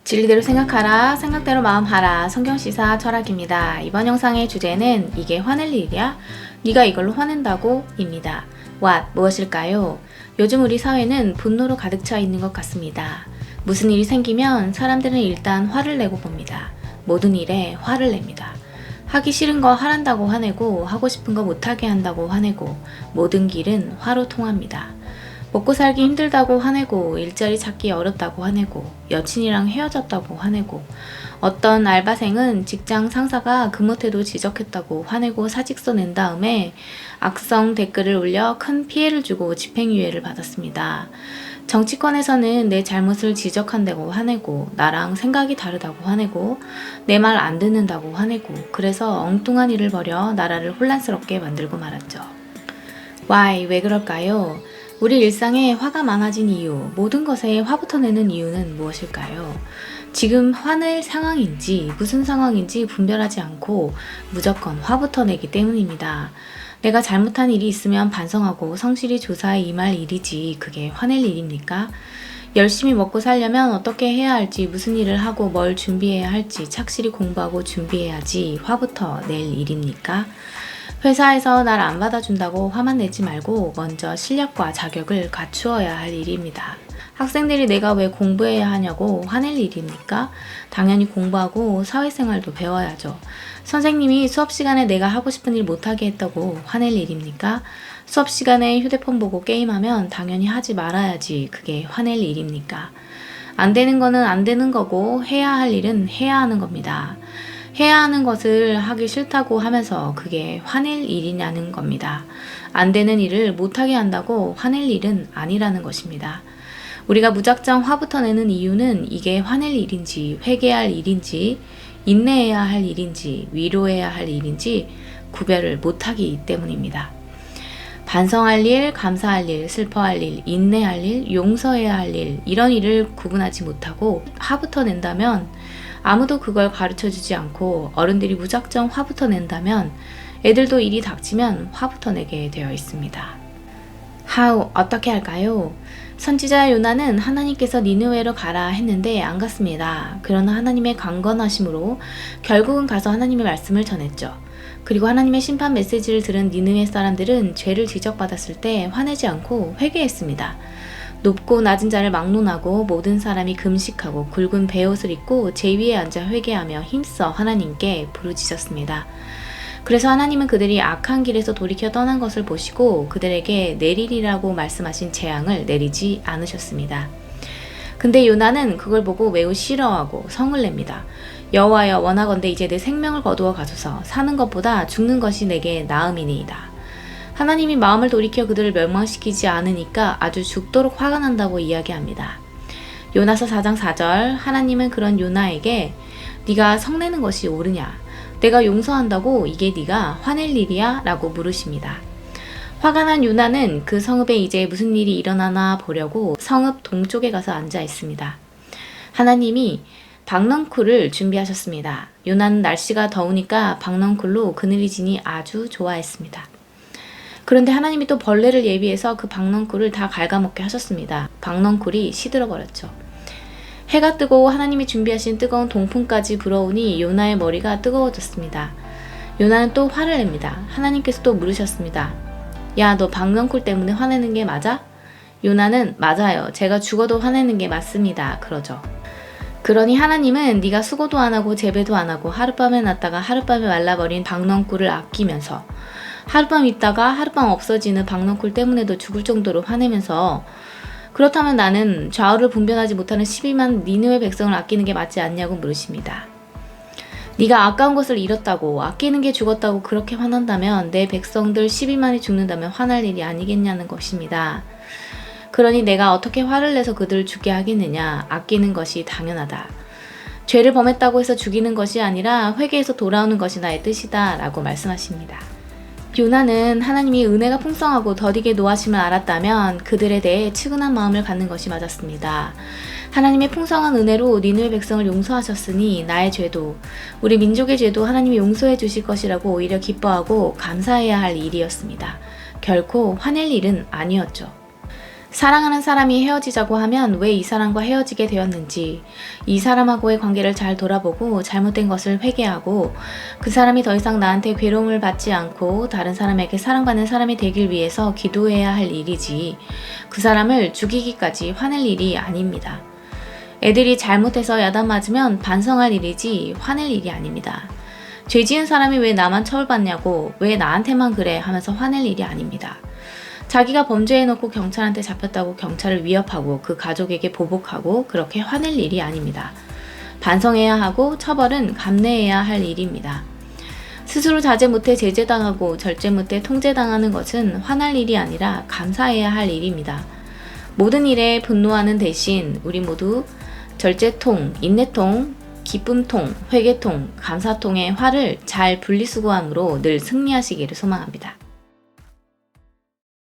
진리대로 생각하라, 생각대로 마음하라. 성경시사 철학입니다. 이번 영상의 주제는 이게 화낼 일이야? 네가 이걸로 화낸다고? 입니다. What? 무엇일까요? 요즘 우리 사회는 분노로 가득 차 있는 것 같습니다. 무슨 일이 생기면 사람들은 일단 화를 내고 봅니다. 모든 일에 화를 냅니다. 하기 싫은 거 하란다고 화내고 하고 싶은 거 못하게 한다고 화내고 모든 길은 화로 통합니다. 먹고 살기 힘들다고 화내고 일자리 찾기 어렵다고 화내고 여친이랑 헤어졌다고 화내고 어떤 알바생은 직장 상사가 근무 태도 지적했다고 화내고 사직서 낸 다음에 악성 댓글을 올려 큰 피해를 주고 집행유예를 받았습니다. 정치권에서는 내 잘못을 지적한다고 화내고 나랑 생각이 다르다고 화내고 내 말 안 듣는다고 화내고 그래서 엉뚱한 일을 벌여 나라를 혼란스럽게 만들고 말았죠. Why? 왜 그럴까요? 우리 일상에 화가 많아진 이유, 모든 것에 화부터 내는 이유는 무엇일까요? 지금 화낼 상황인지 무슨 상황인지 분별하지 않고 무조건 화부터 내기 때문입니다. 내가 잘못한 일이 있으면 반성하고 성실히 조사해 임할 일이지 그게 화낼 일입니까? 열심히 먹고 살려면 어떻게 해야 할지 무슨 일을 하고 뭘 준비해야 할지 착실히 공부하고 준비해야지 화부터 낼 일입니까? 회사에서 날 안 받아준다고 화만 내지 말고 먼저 실력과 자격을 갖추어야 할 일입니다. 학생들이 내가 왜 공부해야 하냐고 화낼 일입니까? 당연히 공부하고 사회생활도 배워야죠. 선생님이 수업 시간에 내가 하고 싶은 일 못하게 했다고 화낼 일입니까? 수업 시간에 휴대폰 보고 게임하면 당연히 하지 말아야지 그게 화낼 일입니까? 안 되는 거는 안 되는 거고 해야 할 일은 해야 하는 겁니다. 해야 하는 것을 하기 싫다고 하면서 그게 화낼 일이냐는 겁니다. 안 되는 일을 못하게 한다고 화낼 일은 아니라는 것입니다. 우리가 무작정 화부터 내는 이유는 이게 화낼 일인지 회개할 일인지 인내해야 할 일인지 위로해야 할 일인지 구별을 못하기 때문입니다. 반성할 일, 감사할 일, 슬퍼할 일, 인내할 일, 용서해야 할 일 이런 일을 구분하지 못하고 화부터 낸다면 아무도 그걸 가르쳐주지 않고 어른들이 무작정 화부터 낸다면 애들도 일이 닥치면 화부터 내게 되어 있습니다. How? 어떻게 할까요? 선지자 요나는 하나님께서 니느웨로 가라 했는데 안 갔습니다. 그러나 하나님의 강건하심으로 결국은 가서 하나님의 말씀을 전했죠. 그리고 하나님의 심판 메시지를 들은 니느웨 사람들은 죄를 지적받았을 때 화내지 않고 회개했습니다. 높고 낮은 자를 막론하고 모든 사람이 금식하고 굵은 베옷을 입고 제 위에 앉아 회개하며 힘써 하나님께 부르짖었습니다. 그래서 하나님은 그들이 악한 길에서 돌이켜 떠난 것을 보시고 그들에게 내리리라고 말씀하신 재앙을 내리지 않으셨습니다. 근데 요나는 그걸 보고 매우 싫어하고 성을 냅니다. 여호와여 원하건대 이제 내 생명을 거두어 가소서 사는 것보다 죽는 것이 내게 나음이니이다. 하나님이 마음을 돌이켜 그들을 멸망시키지 않으니까 아주 죽도록 화가 난다고 이야기합니다. 요나서 4장 4절 하나님은 그런 요나에게 네가 성내는 것이 옳으냐? 내가 용서한다고 이게 네가 화낼 일이야? 라고 물으십니다. 화가 난 요나는 그 성읍에 이제 무슨 일이 일어나나 보려고 성읍 동쪽에 가서 앉아 있습니다. 하나님이 박넝쿨을 준비하셨습니다. 요나는 날씨가 더우니까 박넝쿨로 그늘이 지니 아주 좋아했습니다. 그런데 하나님이 또 벌레를 예비해서 그 박넝쿨을 다 갉아먹게 하셨습니다. 박넝쿨이 시들어 버렸죠. 해가 뜨고 하나님이 준비하신 뜨거운 동풍까지 불어오니 요나의 머리가 뜨거워졌습니다. 요나는 또 화를 냅니다. 하나님께서 또 물으셨습니다. 야, 너 박넝쿨 때문에 화내는 게 맞아? 요나는 맞아요. 제가 죽어도 화내는 게 맞습니다. 그러죠. 그러니 하나님은 네가 수고도 안 하고 재배도 안 하고 하룻밤에 났다가 하룻밤에 말라버린 박넝쿨을 아끼면서 하룻밤 있다가 하룻밤 없어지는 박넝쿨 때문에도 죽을 정도로 화내면서 그렇다면 나는 좌우를 분별하지 못하는 12만 니느웨 백성을 아끼는 게 맞지 않냐고 물으십니다. 네가 아까운 것을 잃었다고 아끼는 게 죽었다고 그렇게 화난다면 내 백성들 12만이 죽는다면 화날 일이 아니겠냐는 것입니다. 그러니 내가 어떻게 화를 내서 그들을 죽게 하겠느냐. 아끼는 것이 당연하다. 죄를 범했다고 해서 죽이는 것이 아니라 회개해서 돌아오는 것이 나의 뜻이다 라고 말씀하십니다. 요나는 하나님이 은혜가 풍성하고 더디게 노하심을 알았다면 그들에 대해 측은한 마음을 갖는 것이 맞았습니다. 하나님의 풍성한 은혜로 니느웨 백성을 용서하셨으니 나의 죄도 우리 민족의 죄도 하나님이 용서해 주실 것이라고 오히려 기뻐하고 감사해야 할 일이었습니다. 결코 화낼 일은 아니었죠. 사랑하는 사람이 헤어지자고 하면 왜 이 사람과 헤어지게 되었는지, 이 사람하고의 관계를 잘 돌아보고 잘못된 것을 회개하고 그 사람이 더 이상 나한테 괴로움을 받지 않고 다른 사람에게 사랑받는 사람이 되길 위해서 기도해야 할 일이지, 그 사람을 죽이기까지 화낼 일이 아닙니다. 애들이 잘못해서 야단 맞으면 반성할 일이지 화낼 일이 아닙니다. 죄 지은 사람이 왜 나만 처벌받냐고, 왜 나한테만 그래 하면서 화낼 일이 아닙니다. 자기가 범죄해놓고 경찰한테 잡혔다고 경찰을 위협하고 그 가족에게 보복하고 그렇게 화낼 일이 아닙니다. 반성해야 하고 처벌은 감내해야 할 일입니다. 스스로 자제 못해 제재당하고 절제 못해 통제당하는 것은 화날 일이 아니라 감사해야 할 일입니다. 모든 일에 분노하는 대신 우리 모두 절제통, 인내통, 기쁨통, 회개통, 감사통의 화를 잘 분리수거함으로 늘 승리하시기를 소망합니다.